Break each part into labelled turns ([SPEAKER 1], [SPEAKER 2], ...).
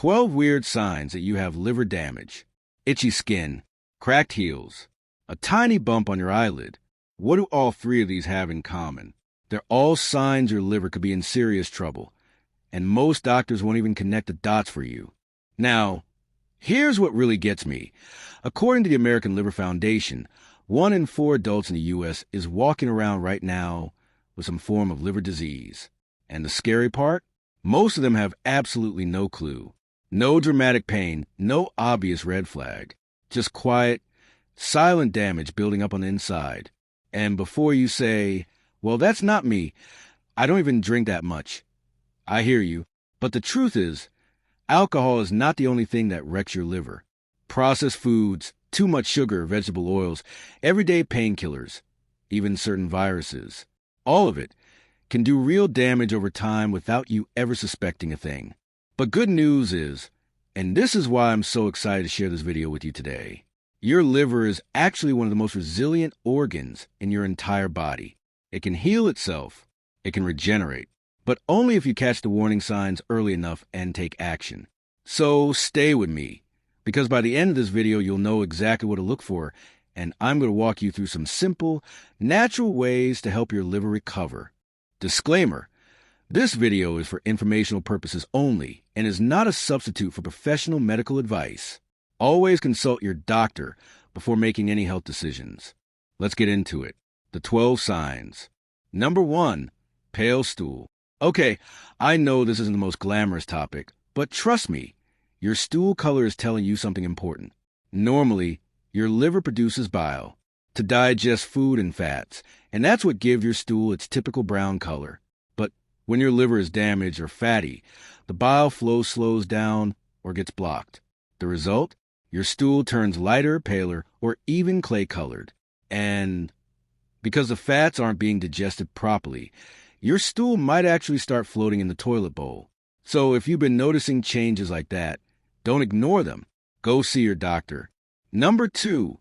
[SPEAKER 1] 12 weird signs that you have liver damage. Itchy skin, cracked heels, a tiny bump on your eyelid. What do all three of these have in common? They're all signs your liver could be in serious trouble, and most doctors won't even connect the dots for you. Now, here's what really gets me. According to the American Liver Foundation, 1 in 4 adults in the U.S. is walking around right now with some form of liver disease. And the scary part? Most of them have absolutely no clue. No dramatic pain, no obvious red flag. Just quiet, silent damage building up on the inside. And before you say, well, that's not me, I don't even drink that much. I hear you. But the truth is, alcohol is not the only thing that wrecks your liver. Processed foods, too much sugar, vegetable oils, everyday painkillers, even certain viruses. All of it can do real damage over time without you ever suspecting a thing. But good news is, and this is why I'm so excited to share this video with you today, your liver is actually one of the most resilient organs in your entire body. It can heal itself, it can regenerate, but only if you catch the warning signs early enough and take action. So stay with me, because by the end of this video, you'll know exactly what to look for, and I'm going to walk you through some simple, natural ways to help your liver recover. Disclaimer, this video is for informational purposes only and is not a substitute for professional medical advice. Always consult your doctor before making any health decisions. Let's get into it. The 12 signs. Number 1, pale stool. Okay, I know this isn't the most glamorous topic, but trust me, your stool color is telling you something important. Normally, your liver produces bile to digest food and fats, and that's what gives your stool its typical brown color. But when your liver is damaged or fatty, the bile flow slows down or gets blocked. The result? Your stool turns lighter, paler, or even clay-colored. And because the fats aren't being digested properly, your stool might actually start floating in the toilet bowl. So if you've been noticing changes like that, don't ignore them. Go see your doctor. Number 2,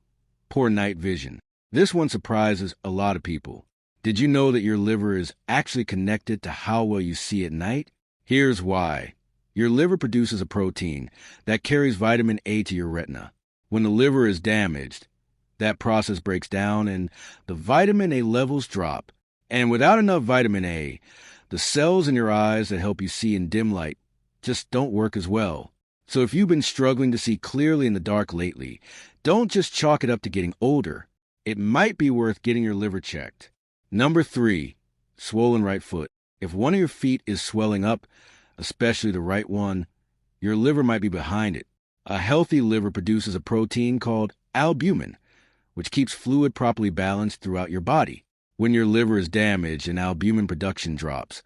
[SPEAKER 1] poor night vision. This one surprises a lot of people. Did you know that your liver is actually connected to how well you see at night? Here's why. Your liver produces a protein that carries vitamin A to your retina. When the liver is damaged, that process breaks down and the vitamin A levels drop. And without enough vitamin A, the cells in your eyes that help you see in dim light just don't work as well. So if you've been struggling to see clearly in the dark lately, don't just chalk it up to getting older. It might be worth getting your liver checked. Number 3, swollen right foot. If one of your feet is swelling up, especially the right one, your liver might be behind it. A healthy liver produces a protein called albumin, which keeps fluid properly balanced throughout your body. When your liver is damaged and albumin production drops,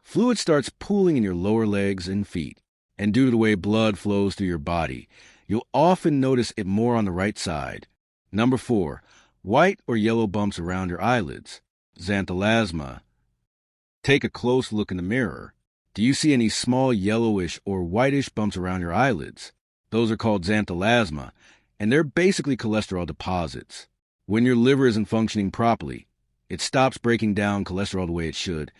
[SPEAKER 1] fluid starts pooling in your lower legs and feet. And due to the way blood flows through your body, you'll often notice it more on the right side. Number 4, white or yellow bumps around your eyelids. Xanthelasma. Take a close look in the mirror. Do you see any small yellowish or whitish bumps around your eyelids? Those are called xanthelasma, and they're basically cholesterol deposits. When your liver isn't functioning properly, it stops breaking down cholesterol the way it should,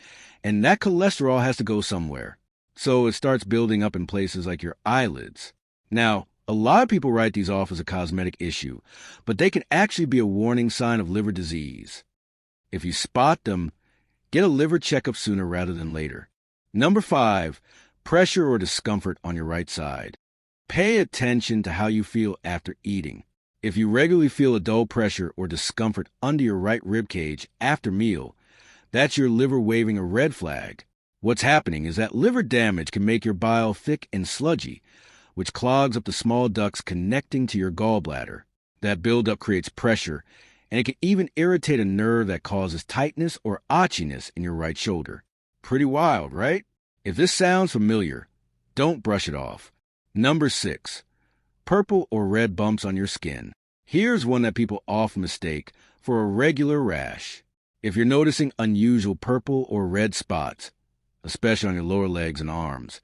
[SPEAKER 1] and that cholesterol has to go somewhere. So it starts building up in places like your eyelids. Now, a lot of people write these off as a cosmetic issue, but they can actually be a warning sign of liver disease. If you spot them, get a liver checkup sooner rather than later. Number 5, pressure or discomfort on your right side. Pay attention to how you feel after eating. If you regularly feel a dull pressure or discomfort under your right rib cage after meal, that's your liver waving a red flag. What's happening is that liver damage can make your bile thick and sludgy, which clogs up the small ducts connecting to your gallbladder. That buildup creates pressure, and it can even irritate a nerve that causes tightness or itchiness in your right shoulder. Pretty wild, right? If this sounds familiar, don't brush it off. Number 6, purple or red bumps on your skin. Here's one that people often mistake for a regular rash. If you're noticing unusual purple or red spots, especially on your lower legs and arms,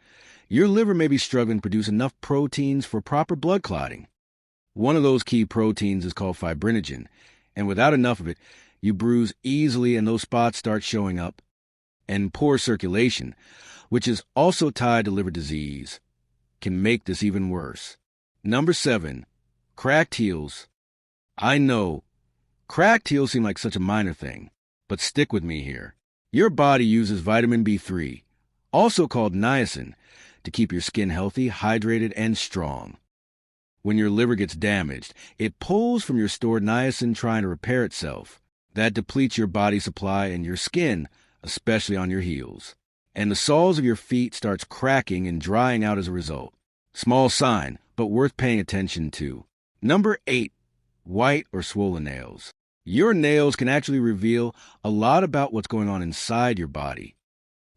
[SPEAKER 1] your liver may be struggling to produce enough proteins for proper blood clotting. One of those key proteins is called fibrinogen, and without enough of it, you bruise easily and those spots start showing up. And poor circulation, which is also tied to liver disease. can make this even worse. Number 7, cracked heels. I know, cracked heels seem like such a minor thing, but stick with me here. Your body uses vitamin B3, also called niacin, to keep your skin healthy, hydrated, and strong. When your liver gets damaged, it pulls from your stored niacin trying to repair itself. That depletes your body supply and your skin, especially on your heels. And the soles of your feet starts cracking and drying out as a result. Small sign, but worth paying attention to. Number 8, white or swollen nails. Your nails can actually reveal a lot about what's going on inside your body.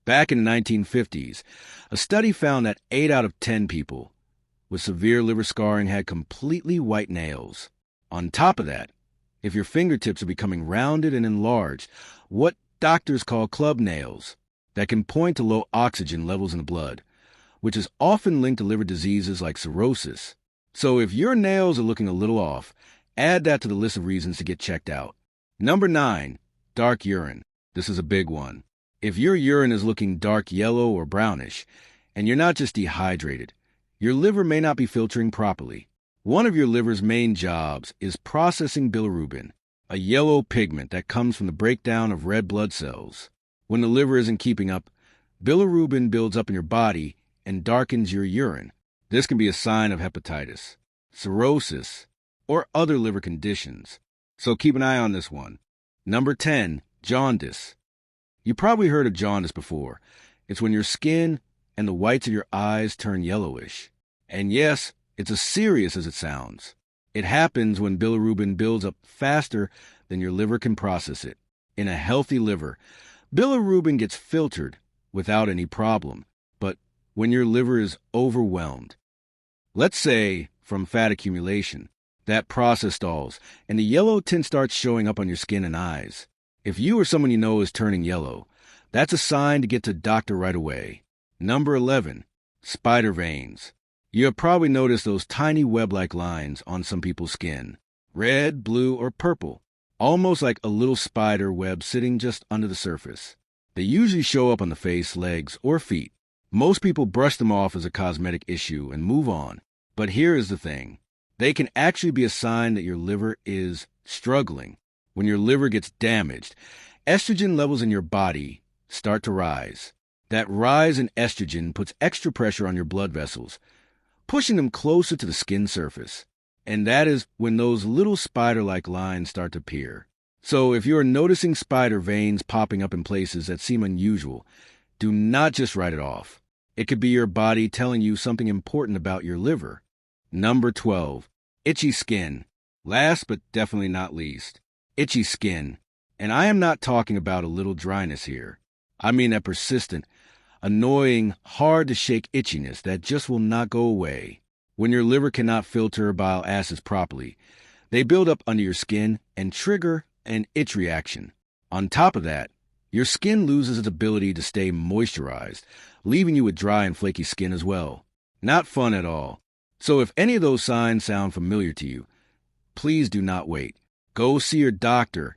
[SPEAKER 1] Back in the 1950s, a study found that 8 out of 10 people with severe liver scarring had completely white nails. On top of that, if your fingertips are becoming rounded and enlarged, what doctors call club nails, that can point to low oxygen levels in the blood, which is often linked to liver diseases like cirrhosis. So if your nails are looking a little off, add that to the list of reasons to get checked out. Number 9, dark urine. This is a big one. If your urine is looking dark yellow or brownish, and you're not just dehydrated, your liver may not be filtering properly. One of your liver's main jobs is processing bilirubin, a yellow pigment that comes from the breakdown of red blood cells. When the liver isn't keeping up, bilirubin builds up in your body and darkens your urine. This can be a sign of hepatitis, cirrhosis, or other liver conditions. So keep an eye on this one. Number 10, jaundice. You probably heard of jaundice before. It's when your skin and the whites of your eyes turn yellowish. And yes, it's as serious as it sounds. It happens when bilirubin builds up faster than your liver can process it. In a healthy liver, bilirubin gets filtered without any problem. But when your liver is overwhelmed, let's say from fat accumulation, that process stalls and the yellow tint starts showing up on your skin and eyes. If you or someone you know is turning yellow, that's a sign to get to the doctor right away. Number 11, spider veins. You have probably noticed those tiny web-like lines on some people's skin. Red, blue, or purple. Almost like a little spider web sitting just under the surface. They usually show up on the face, legs, or feet. Most people brush them off as a cosmetic issue and move on. But here is the thing. They can actually be a sign that your liver is struggling. When your liver gets damaged, estrogen levels in your body start to rise. That rise in estrogen puts extra pressure on your blood vessels, pushing them closer to the skin surface. And that is when those little spider-like lines start to appear. So if you're noticing spider veins popping up in places that seem unusual, do not just write it off. It could be your body telling you something important about your liver. Number 12, itchy skin. Last but definitely not least, itchy skin. And I am not talking about a little dryness here. I mean that persistent, annoying, hard-to-shake itchiness that just will not go away. When your liver cannot filter bile acids properly, they build up under your skin and trigger an itch reaction. On top of that, your skin loses its ability to stay moisturized, leaving you with dry and flaky skin as well. Not fun at all. So if any of those signs sound familiar to you, please do not wait. Go see your doctor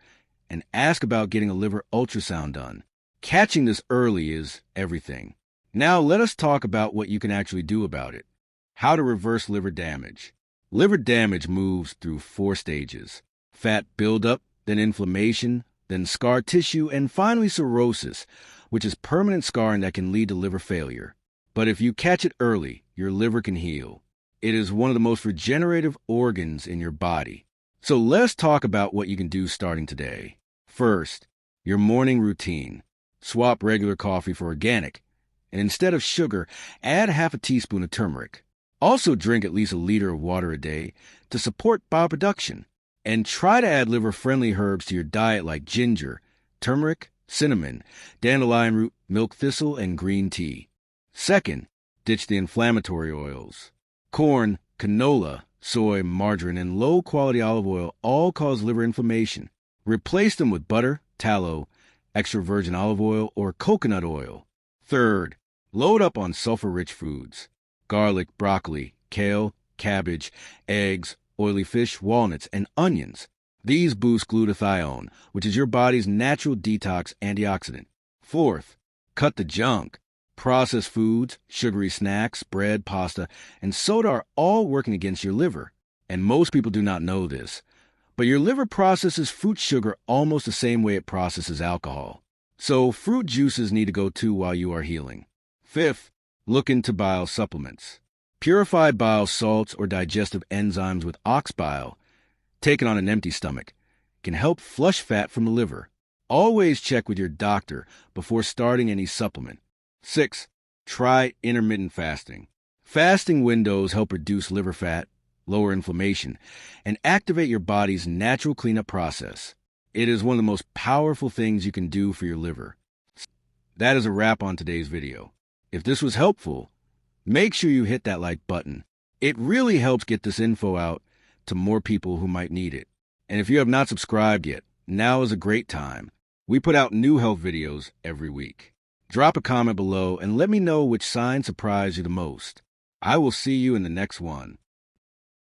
[SPEAKER 1] and ask about getting a liver ultrasound done. Catching this early is everything. Now let us talk about what you can actually do about it. How to reverse liver damage. Liver damage moves through 4 stages. Fat buildup, then inflammation, then scar tissue, and finally cirrhosis, which is permanent scarring that can lead to liver failure. But if you catch it early, your liver can heal. It is one of the most regenerative organs in your body. So let's talk about what you can do starting today. First, your morning routine. Swap regular coffee for organic, and instead of sugar, add half a teaspoon of turmeric. Also drink at least a liter of water a day to support bioproduction. And try to add liver-friendly herbs to your diet like ginger, turmeric, cinnamon, dandelion root, milk thistle, and green tea. Second, ditch the inflammatory oils. Corn, canola, soy, margarine, and low-quality olive oil all cause liver inflammation. Replace them with butter, tallow, extra virgin olive oil, or coconut oil. Third, load up on sulfur-rich foods. Garlic, broccoli, kale, cabbage, eggs, oily fish, walnuts, and onions. These boost glutathione, which is your body's natural detox antioxidant. Fourth, cut the junk. Processed foods, sugary snacks, bread, pasta, and soda are all working against your liver. And most people do not know this. But your liver processes fruit sugar almost the same way it processes alcohol. So fruit juices need to go too while you are healing. Fifth, look into bile supplements. Purified bile salts or digestive enzymes with ox bile, taken on an empty stomach, can help flush fat from the liver. Always check with your doctor before starting any supplement. 6. Try intermittent fasting. Fasting windows help reduce liver fat, lower inflammation, and activate your body's natural cleanup process. It is one of the most powerful things you can do for your liver. That is a wrap on today's video. If this was helpful, make sure you hit that like button. It really helps get this info out to more people who might need it. And if you have not subscribed yet, now is a great time. We put out new health videos every week. Drop a comment below and let me know which sign surprised you the most. I will see you in the next one.